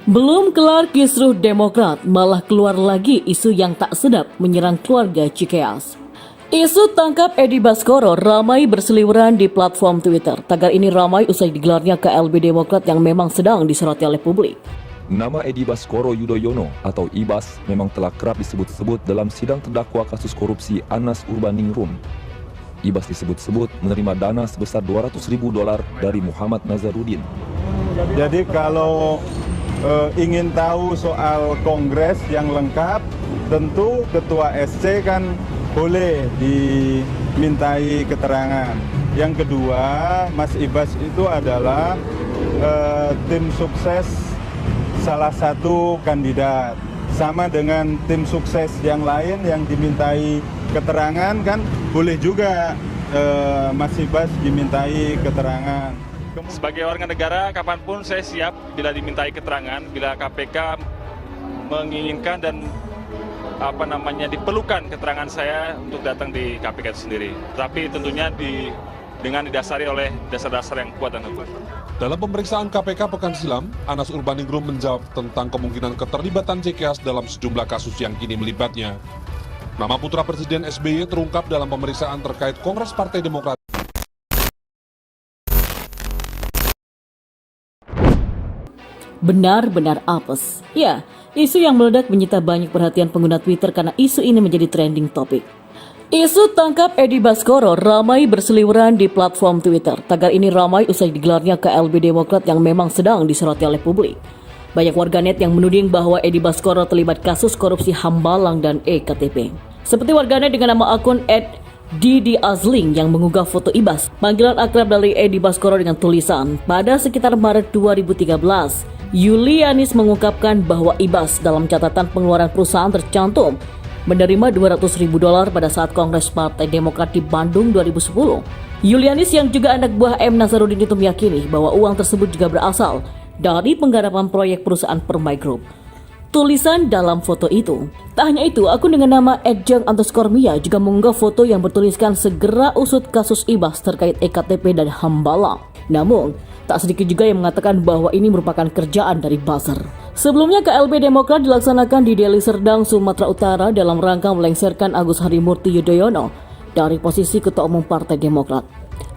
Belum kelar kisruh Demokrat, malah keluar lagi isu yang tak sedap menyerang keluarga Cikeas. Isu tangkap Edi Baskoro ramai berseliweran di platform Twitter. Tagar ini ramai usai digelarnya KLB Demokrat yang memang sedang disoroti oleh publik. Nama Edi Baskoro Yudhoyono atau Ibas memang telah kerap disebut-sebut dalam sidang terdakwa kasus korupsi Anas Urbaningrum. Ibas disebut-sebut menerima dana sebesar $200.000 dari Muhammad Nazarudin. Jadi kalau ingin tahu soal kongres yang lengkap, tentu Ketua SC kan boleh dimintai keterangan. Yang kedua, Mas Ibas itu adalah tim sukses salah satu kandidat. Sama dengan tim sukses yang lain yang dimintai keterangan kan boleh juga Mas Ibas dimintai keterangan. Sebagai warga negara, kapanpun saya siap bila dimintai keterangan, bila KPK menginginkan dan diperlukan keterangan saya untuk datang di KPK itu sendiri. Tapi tentunya dengan didasari oleh dasar-dasar yang kuat dan hukum. Dalam pemeriksaan KPK pekan silam, Anas Urbaningrum menjawab tentang kemungkinan keterlibatan Cikeas dalam sejumlah kasus yang kini melibatnya. Nama putra Presiden SBY terungkap dalam pemeriksaan terkait Kongres Partai Demokrat. Benar-benar apes. Ya, isu yang meledak menyita banyak perhatian pengguna Twitter karena isu ini menjadi trending topik. Isu tangkap Edi Baskoro ramai berseliweran di platform Twitter. Tagar ini ramai usai digelarnya KLB Demokrat yang memang sedang disoroti oleh publik. Banyak warganet yang menuding bahwa Edi Baskoro terlibat kasus korupsi Hambalang dan EKTP. Seperti warganet dengan nama akun @Didi Azling yang mengunggah foto Ibas, panggilan akrab dari Edi Baskoro dengan tulisan, pada sekitar Maret 2013, Yulianis mengungkapkan bahwa Ibas dalam catatan pengeluaran perusahaan tercantum menerima $200.000 pada saat Kongres Partai Demokrat di Bandung 2010. Yulianis yang juga anak buah M. Nazarudin itu meyakini bahwa uang tersebut juga berasal dari penggarapan proyek perusahaan Permai Group. Tulisan dalam foto itu. Tak hanya itu, akun dengan nama @jeng_mia juga mengunggah foto yang bertuliskan segera usut kasus Ibas terkait EKTP dan Hambalang. Namun, tak sedikit juga yang mengatakan bahwa ini merupakan kerjaan dari buzzer. Sebelumnya KLB Demokrat dilaksanakan di Deli Serdang, Sumatera Utara dalam rangka melengsarkan Agus Harimurti Yudhoyono dari posisi Ketua Umum Partai Demokrat.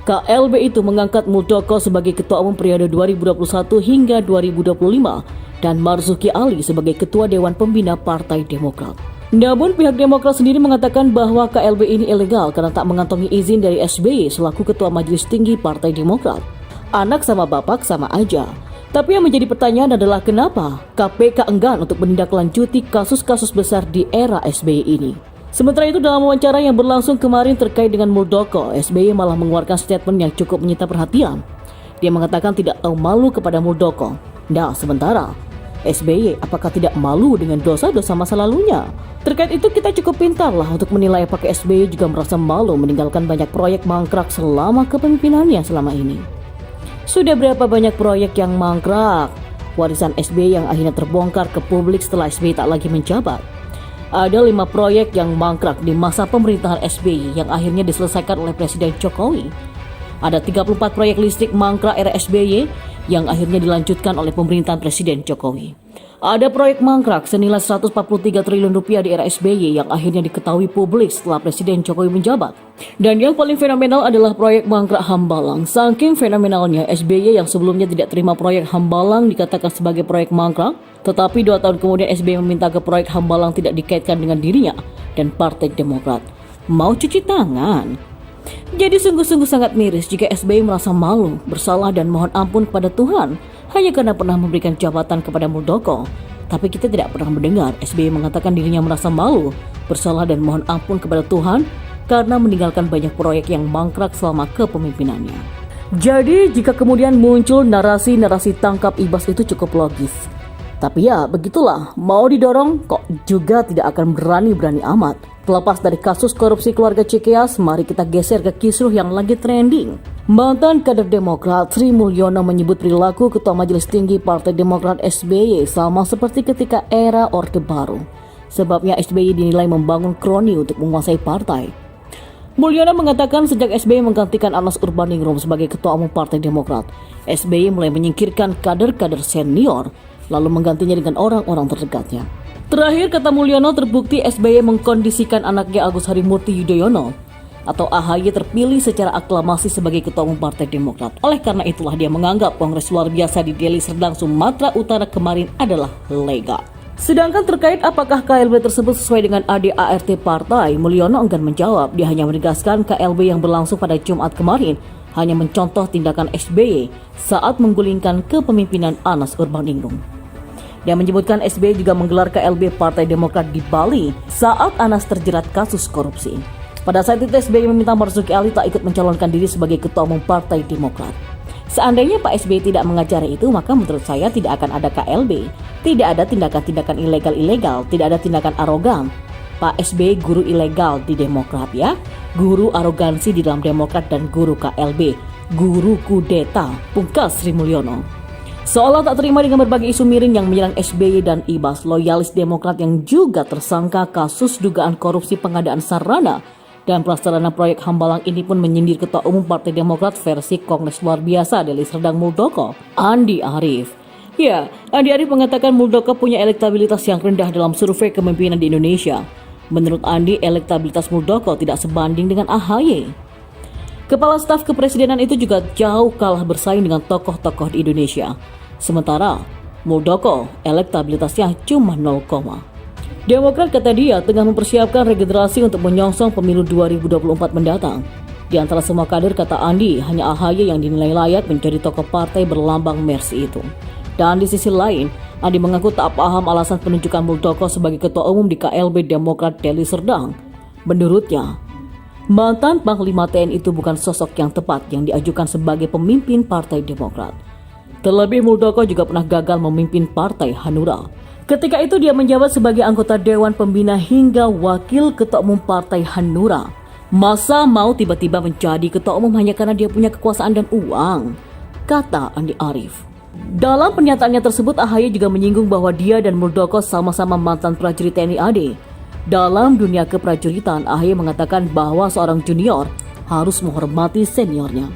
KLB itu mengangkat Muldoko sebagai Ketua Umum periode 2021 hingga 2025 dan Marzuki Ali sebagai Ketua Dewan Pembina Partai Demokrat. Namun pihak Demokrat sendiri mengatakan bahwa KLB ini ilegal karena tak mengantongi izin dari SBY selaku Ketua Majelis Tinggi Partai Demokrat. Anak sama bapak sama aja. Tapi yang menjadi pertanyaan adalah kenapa KPK enggan untuk menindaklanjuti kasus-kasus besar di era SBY ini. Sementara itu dalam wawancara yang berlangsung kemarin terkait dengan Muldoko, SBY malah mengeluarkan statement yang cukup menyita perhatian. Dia mengatakan tidak tahu malu kepada Muldoko. Nah, sementara SBY apakah tidak malu dengan dosa-dosa masa lalunya? Terkait itu kita cukup pintarlah untuk menilai apakah SBY juga merasa malu meninggalkan banyak proyek mangkrak selama kepemimpinannya selama ini. Sudah berapa banyak proyek yang mangkrak? Warisan SBY yang akhirnya terbongkar ke publik setelah SBY tak lagi menjabat. Ada 5 proyek yang mangkrak di masa pemerintahan SBY yang akhirnya diselesaikan oleh Presiden Jokowi. Ada 34 proyek listrik mangkrak era SBY yang akhirnya dilanjutkan oleh pemerintahan Presiden Jokowi. Ada proyek mangkrak senilai Rp143 triliun di era SBY yang akhirnya diketahui publik setelah Presiden Jokowi menjabat. Dan yang paling fenomenal adalah proyek mangkrak Hambalang. Saking fenomenalnya, SBY yang sebelumnya tidak terima proyek Hambalang dikatakan sebagai proyek mangkrak, tetapi 2 tahun kemudian SBY meminta ke proyek Hambalang tidak dikaitkan dengan dirinya dan Partai Demokrat. Mau cuci tangan? Jadi sungguh-sungguh sangat miris jika SBY merasa malu, bersalah dan mohon ampun kepada Tuhan hanya karena pernah memberikan jabatan kepada Muldoko. Tapi kita tidak pernah mendengar SBY mengatakan dirinya merasa malu, bersalah dan mohon ampun kepada Tuhan karena meninggalkan banyak proyek yang mangkrak selama kepemimpinannya. Jadi jika kemudian muncul narasi-narasi tangkap Ibas itu cukup logis. Tapi ya begitulah, mau didorong kok juga tidak akan berani-berani amat. Terlepas dari kasus korupsi keluarga Cikeas, mari kita geser ke kisruh yang lagi trending. Mantan kader Demokrat Sri Mulyono menyebut perilaku Ketua Majelis Tinggi Partai Demokrat SBY sama seperti ketika era Orde Baru. Sebabnya SBY dinilai membangun kroni untuk menguasai partai. Mulyono mengatakan sejak SBY menggantikan Anas Urbaningrum sebagai Ketua Umum Partai Demokrat, SBY mulai menyingkirkan kader-kader senior lalu menggantinya dengan orang-orang terdekatnya. Terakhir, kata Mulyono, terbukti SBY mengkondisikan anaknya Agus Harimurti Yudhoyono atau AHY terpilih secara aklamasi sebagai Ketua Umum Partai Demokrat. Oleh karena itulah dia menganggap kongres luar biasa di Deli Serdang, Sumatera Utara kemarin adalah legal. Sedangkan terkait apakah KLB tersebut sesuai dengan ADART partai, Mulyono enggan menjawab. Dia hanya menegaskan KLB yang berlangsung pada Jumat kemarin hanya mencontoh tindakan SBY saat menggulingkan kepemimpinan Anas Urbaningrum. Dia menyebutkan SBY juga menggelar KLB Partai Demokrat di Bali saat Anas terjerat kasus korupsi. Pada saat itu SBY meminta Marzuki Ali tak ikut mencalonkan diri sebagai Ketua Umum Partai Demokrat. Seandainya Pak SBY tidak mengacara itu, maka menurut saya tidak akan ada KLB. Tidak ada tindakan-tindakan ilegal-ilegal, tidak ada tindakan arogan. Pak SBY guru ilegal di Demokrat ya, guru arogansi di dalam Demokrat dan guru KLB, guru kudeta, pungkas Sri Mulyono. Seolah tak terima dengan berbagai isu miring yang menyerang SBY dan Ibas, loyalis Demokrat yang juga tersangka kasus dugaan korupsi pengadaan sarana dan prasarana proyek Hambalang ini pun menyindir Ketua Umum Partai Demokrat versi Kongres Luar Biasa Deli Serdang Muldoko, Andi Arief. Ya, Andi Arief mengatakan Muldoko punya elektabilitas yang rendah dalam survei kepemimpinan di Indonesia. Menurut Andi, elektabilitas Muldoko tidak sebanding dengan AHY. Kepala Staf Kepresidenan itu juga jauh kalah bersaing dengan tokoh-tokoh di Indonesia. Sementara Muldoko elektabilitasnya cuma 0, Demokrat, kata dia, tengah mempersiapkan regenerasi untuk menyongsong pemilu 2024 mendatang. Di antara semua kader, kata Andi, hanya AHY yang dinilai layak menjadi tokoh partai berlambang Mercy itu. Dan di sisi lain, Andi mengaku tak paham alasan penunjukan Muldoko sebagai Ketua Umum di KLB Demokrat Deli Serdang. Menurutnya, mantan Panglima TNI itu bukan sosok yang tepat yang diajukan sebagai pemimpin Partai Demokrat. Terlebih Muldoko juga pernah gagal memimpin Partai Hanura. Ketika itu dia menjabat sebagai anggota Dewan Pembina hingga Wakil Ketua Umum Partai Hanura. Masa mau tiba-tiba menjadi Ketua Umum hanya karena dia punya kekuasaan dan uang, kata Andi Arief. Dalam pernyataannya tersebut, AHY juga menyinggung bahwa dia dan Muldoko sama-sama mantan prajurit TNI AD. Dalam dunia keprajuritan, AHY mengatakan bahwa seorang junior harus menghormati seniornya.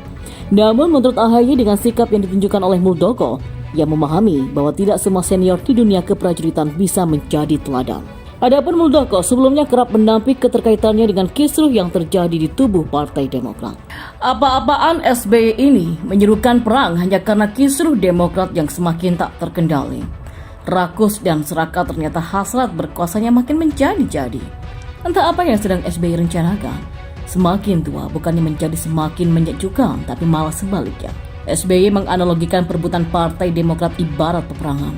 Namun menurut AHY dengan sikap yang ditunjukkan oleh Muldoko, ia memahami bahwa tidak semua senior di dunia keprajuritan bisa menjadi teladan. Adapun Muldoko sebelumnya kerap menampik keterkaitannya dengan kisruh yang terjadi di tubuh Partai Demokrat. Apa-apaan SBY ini menyerukan perang hanya karena kisruh Demokrat yang semakin tak terkendali. Rakus dan serakah ternyata hasrat berkuasanya makin menjadi-jadi. Entah apa yang sedang SBY rencanakan. Semakin tua bukannya menjadi semakin menyejukkan, tapi malah sebaliknya. SBY menganalogikan perebutan Partai Demokrat ibarat peperangan.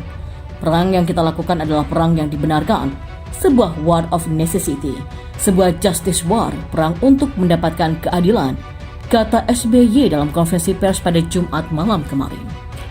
Perang yang kita lakukan adalah perang yang dibenarkan, sebuah war of necessity, sebuah justice war, perang untuk mendapatkan keadilan, kata SBY dalam konferensi pers pada Jumat malam kemarin.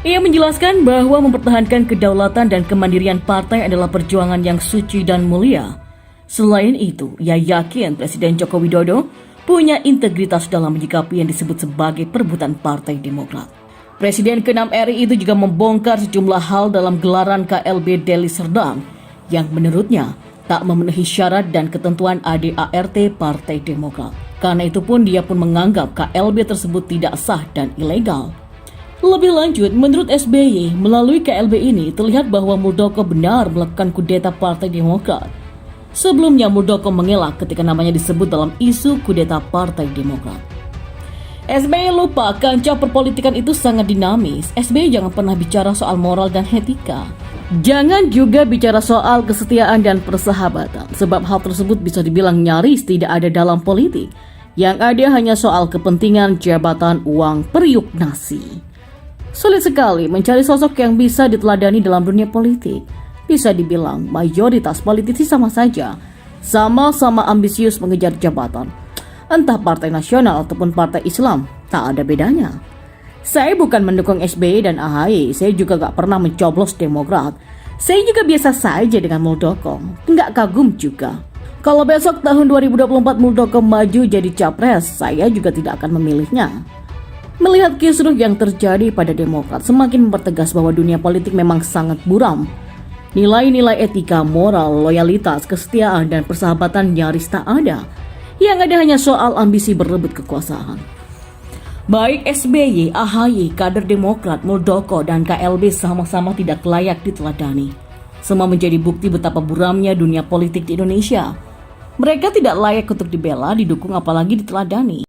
Ia menjelaskan bahwa mempertahankan kedaulatan dan kemandirian partai adalah perjuangan yang suci dan mulia. Selain itu, ia yakin Presiden Joko Widodo punya integritas dalam menyikapi yang disebut sebagai perebutan Partai Demokrat. Presiden ke-6 RI itu juga membongkar sejumlah hal dalam gelaran KLB Deli Serdang yang menurutnya tak memenuhi syarat dan ketentuan ADART Partai Demokrat. Karena itu pun dia pun menganggap KLB tersebut tidak sah dan ilegal. Lebih lanjut, menurut SBY, melalui KLB ini terlihat bahwa Muldoko benar melakukan kudeta Partai Demokrat. Sebelumnya Muldoko mengelak ketika namanya disebut dalam isu kudeta Partai Demokrat. SBY lupa kancah perpolitikan itu sangat dinamis. SBY jangan pernah bicara soal moral dan etika. Jangan juga bicara soal kesetiaan dan persahabatan, sebab hal tersebut bisa dibilang nyaris tidak ada dalam politik. Yang ada hanya soal kepentingan, jabatan, uang, periuk nasi. Sulit sekali mencari sosok yang bisa diteladani dalam dunia politik. Bisa dibilang mayoritas politisi sama saja, sama-sama ambisius mengejar jabatan. Entah partai nasional ataupun partai Islam, tak ada bedanya. Saya bukan mendukung SBY dan AHY, saya juga gak pernah mencoblos Demokrat. Saya juga biasa saja dengan Muldoko, gak kagum juga. Kalau besok tahun 2024 Muldoko maju jadi capres, saya juga tidak akan memilihnya. Melihat kisruh yang terjadi pada Demokrat semakin mempertegas bahwa dunia politik memang sangat buram. Nilai-nilai etika, moral, loyalitas, kesetiaan, dan persahabatan nyaris tak ada. Yang ada hanya soal ambisi berebut kekuasaan. Baik SBY, AHY, kader Demokrat, Muldoko, dan KLB sama-sama tidak layak diteladani. Semua menjadi bukti betapa buramnya dunia politik di Indonesia. Mereka tidak layak untuk dibela, didukung, apalagi diteladani.